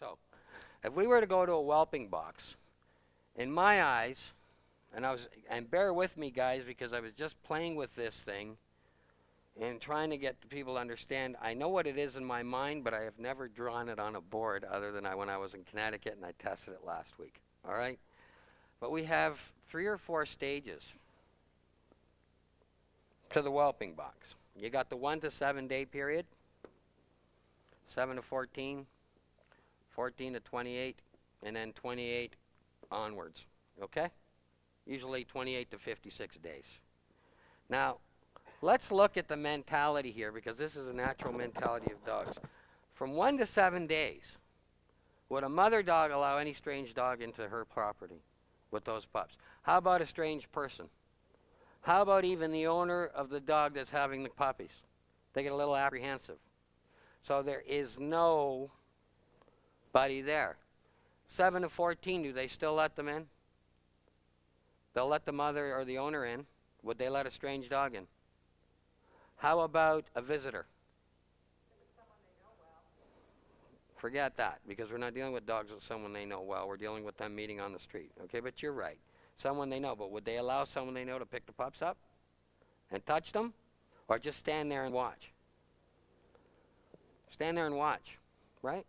So, if we were to go to a whelping box, in my eyes, and bear with me guys because I was just playing with this thing and trying to get the people to understand. I know what it is in my mind, but I have never drawn it on a board other than when I was in Connecticut and I tested it last week. All right? But we have 3 or 4 stages to the whelping box. You got the 1 to 7 day period, 7 to 14, 14 to 28, and then 28 onwards. Okay? Usually 28 to 56 days. Now, let's look at the mentality here because this is a natural mentality of dogs. From 1 to 7 days, would a mother dog allow any strange dog into her property with those pups? How about a strange person? How about even the owner of the dog that's having the puppies? They get a little apprehensive. So there is nobody there. 7 to 14, do they still let them in? They'll let the mother or the owner in. Would they let a strange dog in? How about a visitor? Forget that, because we're not dealing with dogs with someone they know well. We're dealing with them meeting on the street. Okay, but you're right. Someone they know. But would they allow someone they know to pick the pups up and touch them? Or just stand there and watch? Stand there and watch, right?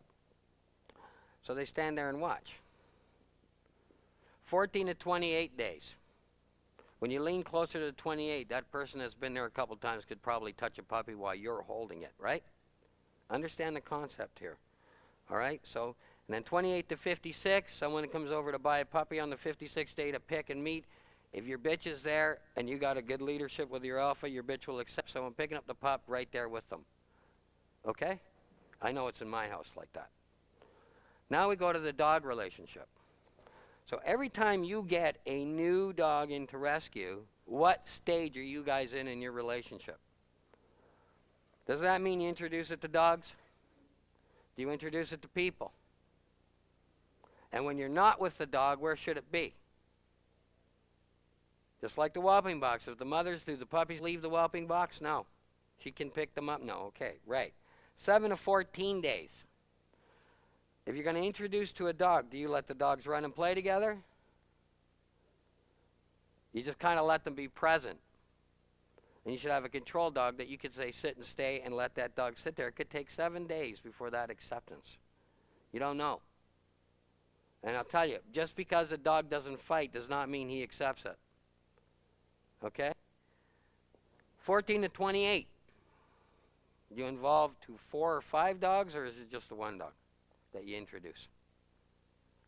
So they stand there and watch. 14 to 28 days. When you lean closer to 28, that person that's been there a couple times could probably touch a puppy while you're holding it, right? Understand the concept here. All right? So, and then 28 to 56, someone comes over to buy a puppy on the 56th day to pick and meet. If your bitch is there and you got a good leadership with your alpha, your bitch will accept someone picking up the pup right there with them. Okay? I know it's in my house like that. Now we go to the dog relationship. So every time you get a new dog into rescue, what stage are you guys in your relationship? Does that mean you introduce it to dogs? Do you introduce it to people? And when you're not with the dog, where should it be? Just like the whelping box. If the mothers, do the puppies leave the whelping box? No. She can pick them up? No. Okay, right. 7 to 14 days. If you're going to introduce to a dog, do you let the dogs run and play together? You just kind of let them be present. And you should have a control dog that you could say sit and stay and let that dog sit there. It could take 7 days before that acceptance. You don't know. And I'll tell you, just because a dog doesn't fight does not mean he accepts it. Okay? 14 to 28. You involve 4 or 5 dogs, or is it just the one dog that you introduce?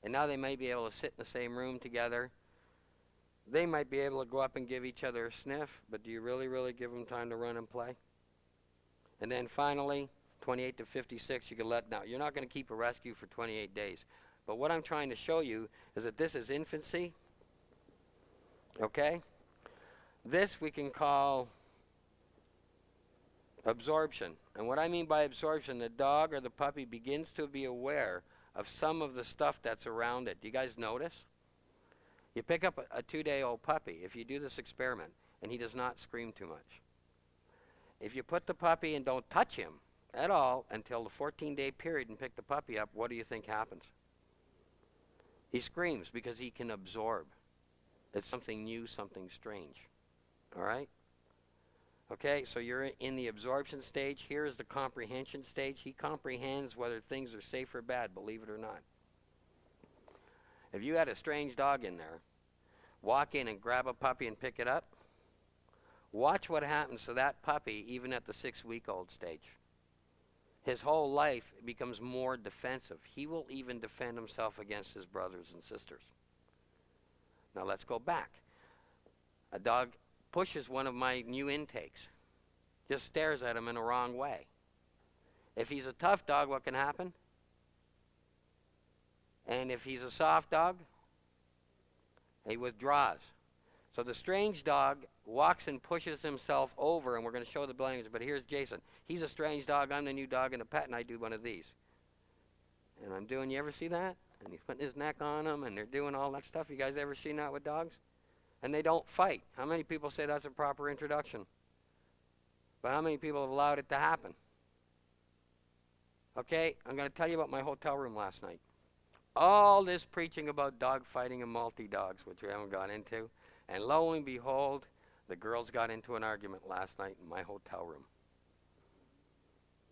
And now they may be able to sit in the same room together. They might be able to go up and give each other a sniff, but do you really, really give them time to run and play? And then finally, 28 to 56, you can let, now you're not going to keep a rescue for 28 days. But what I'm trying to show you is that this is infancy. Okay? This we can call absorption. And what I mean by absorption, the dog or the puppy begins to be aware of some of the stuff that's around it. Do you guys notice? You pick up a 2-day-old puppy, if you do this experiment, and he does not scream too much. If you put the puppy and don't touch him at all until the 14-day period and pick the puppy up, what do you think happens? He screams because he can absorb. It's something new, something strange. All right? Okay, so you're in the absorption stage. Here's the comprehension stage. He comprehends whether things are safe or bad, believe it or not. If you had a strange dog in there, walk in and grab a puppy and pick it up, watch what happens to that puppy even at the 6-week-old stage. His whole life becomes more defensive. He will even defend himself against his brothers and sisters. Now let's go back. A dog pushes one of my new intakes, just stares at him in a wrong way. If he's a tough dog, what can happen? And if he's a soft dog, he withdraws. So the strange dog walks and pushes himself over, and we're going to show the language, but here's Jason. He's a strange dog. I'm the new dog in the pet, and I do one of these. And I'm doing, you ever see that? And he's putting his neck on them, and they're doing all that stuff. You guys ever seen that with dogs? And they don't fight. How many people say that's a proper introduction? But how many people have allowed it to happen? Okay, I'm going to tell you about my hotel room last night. All this preaching about dog fighting and multi-dogs, which we haven't gone into. And lo and behold, the girls got into an argument last night in my hotel room.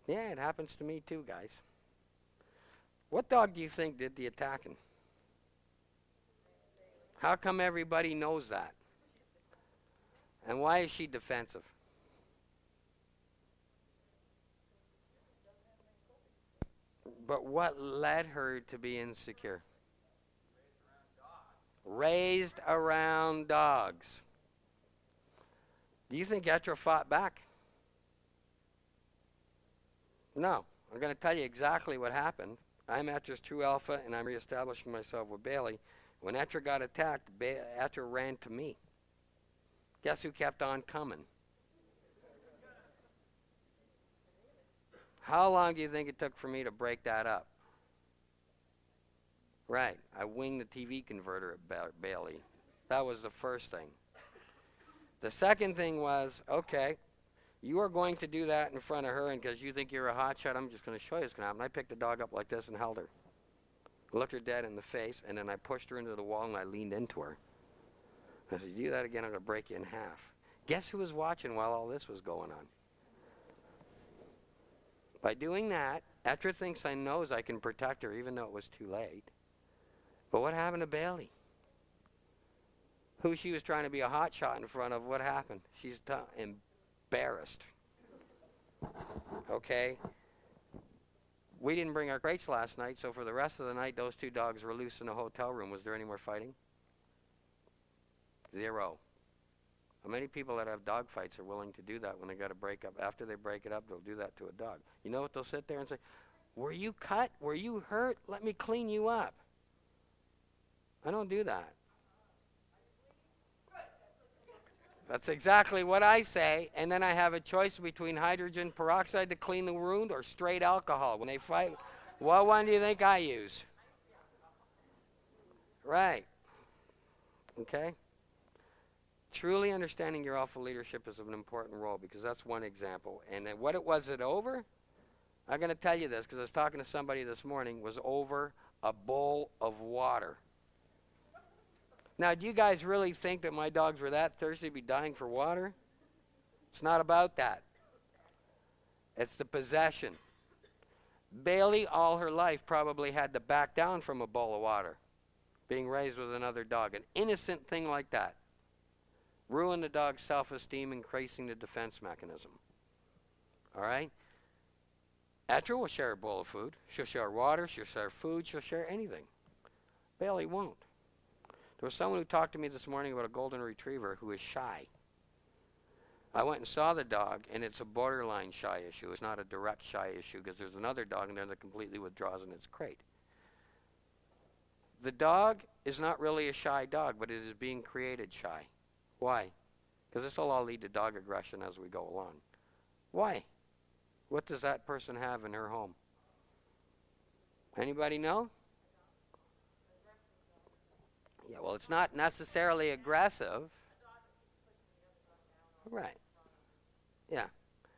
Yeah, it happens to me too, guys. What dog do you think did the attacking? How come everybody knows that? And why is she defensive? But what led her to be insecure? Raised around dogs. Do you think Etra fought back? No. I'm going to tell you exactly what happened. I'm Etra's true alpha, and I'm reestablishing myself with Bailey. When Etra got attacked, Etra ran to me. Guess who kept on coming? How long do you think it took for me to break that up? Right. I winged the TV converter at Bailey. That was the first thing. The second thing was, okay, you are going to do that in front of her, and because you think you're a hotshot, I'm just going to show you what's going to happen. I picked the dog up like this and held her. Looked her dead in the face, and then I pushed her into the wall, and I leaned into her. I said, you do that again, I'm going to break you in half. Guess who was watching while all this was going on? By doing that, Etra thinks I knows I can protect her, even though it was too late. But what happened to Bailey? Who she was trying to be a hotshot in front of, what happened? She's embarrassed. Okay? We didn't bring our crates last night, so for the rest of the night, those two dogs were loose in the hotel room. Was there any more fighting? Zero. How many people that have dog fights are willing to do that when they got to break up? After they break it up, they'll do that to a dog. You know what they'll sit there and say? Were you cut? Were you hurt? Let me clean you up. I don't do that. That's exactly what I say, and then I have a choice between hydrogen peroxide to clean the wound or straight alcohol. When they fight, what one do you think I use? Right. Okay? Truly understanding your alpha leadership is an important role, because that's one example. And then what it was it over? I'm going to tell you this because I was talking to somebody this morning, was over a bowl of water. Now, do you guys really think that my dogs were that thirsty to be dying for water? It's not about that. It's the possession. Bailey, all her life, probably had to back down from a bowl of water, being raised with another dog. An innocent thing like that. Ruin the dog's self-esteem, increasing the defense mechanism. All right? Etra will share a bowl of food. She'll share water. She'll share food. She'll share anything. Bailey won't. There was someone who talked to me this morning about a golden retriever who is shy. I went and saw the dog, and it's a borderline shy issue. It's not a direct shy issue, because there's another dog in there that completely withdraws in its crate. The dog is not really a shy dog, but it is being created shy. Why? Because this will all lead to dog aggression as we go along. Why? What does that person have in her home? Anybody know? Yeah, well, it's not necessarily aggressive. Right. Yeah.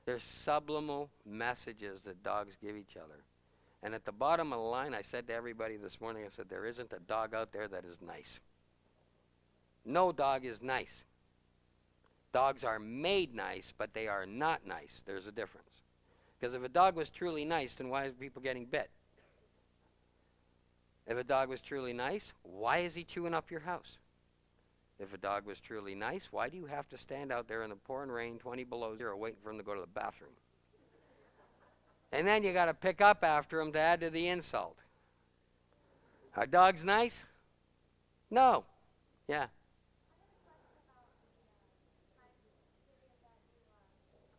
There's subliminal messages that dogs give each other. And at the bottom of the line, I said to everybody this morning, I said, there isn't a dog out there that is nice. No dog is nice. Dogs are made nice, but they are not nice. There's a difference. Because if a dog was truly nice, then why is people getting bit? If a dog was truly nice, why is he chewing up your house? If a dog was truly nice, why do you have to stand out there in the pouring rain, 20 below zero, waiting for him to go to the bathroom? And then you got to pick up after him to add to the insult. Are dogs nice? No. Yeah.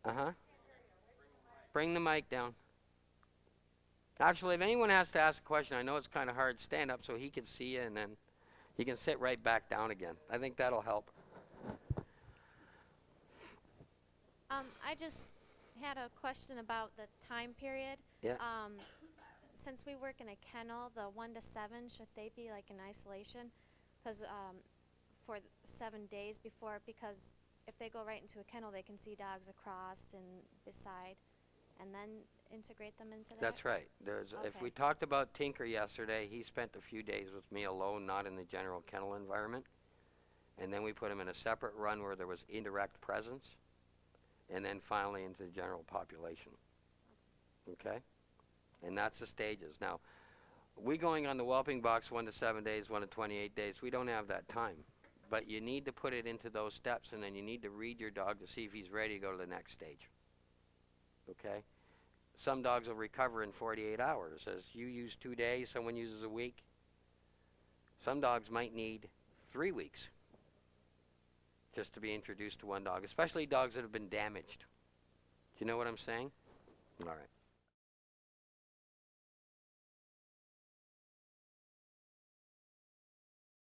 Uh-huh. Bring the mic down. Actually, if anyone has to ask a question, I know it's kind of hard. Stand up so he can see you, and then you can sit right back down again. I think that'll help. I just had a question about the time period. Yeah. Since we work in a kennel, the 1 to 7, should they be like in isolation? Because for 7 days before, because if they go right into a kennel, they can see dogs across and beside. And then integrate them into that? That's right. If Okay. we talked about Tinker yesterday, he spent a few days with me alone, not in the general kennel environment. And then we put him in a separate run where there was indirect presence. And then finally into the general population. Okay? And that's the stages. Now, we going on the whelping box 1 to 7 days, 1 to 28 days. We don't have that time. But you need to put it into those steps, and then you need to read your dog to see if he's ready to go to the next stage. Okay? Some dogs will recover in 48 hours. As you use 2 days, someone uses a week. Some dogs might need 3 weeks just to be introduced to one dog, especially dogs that have been damaged. Do you know what I'm saying? All right.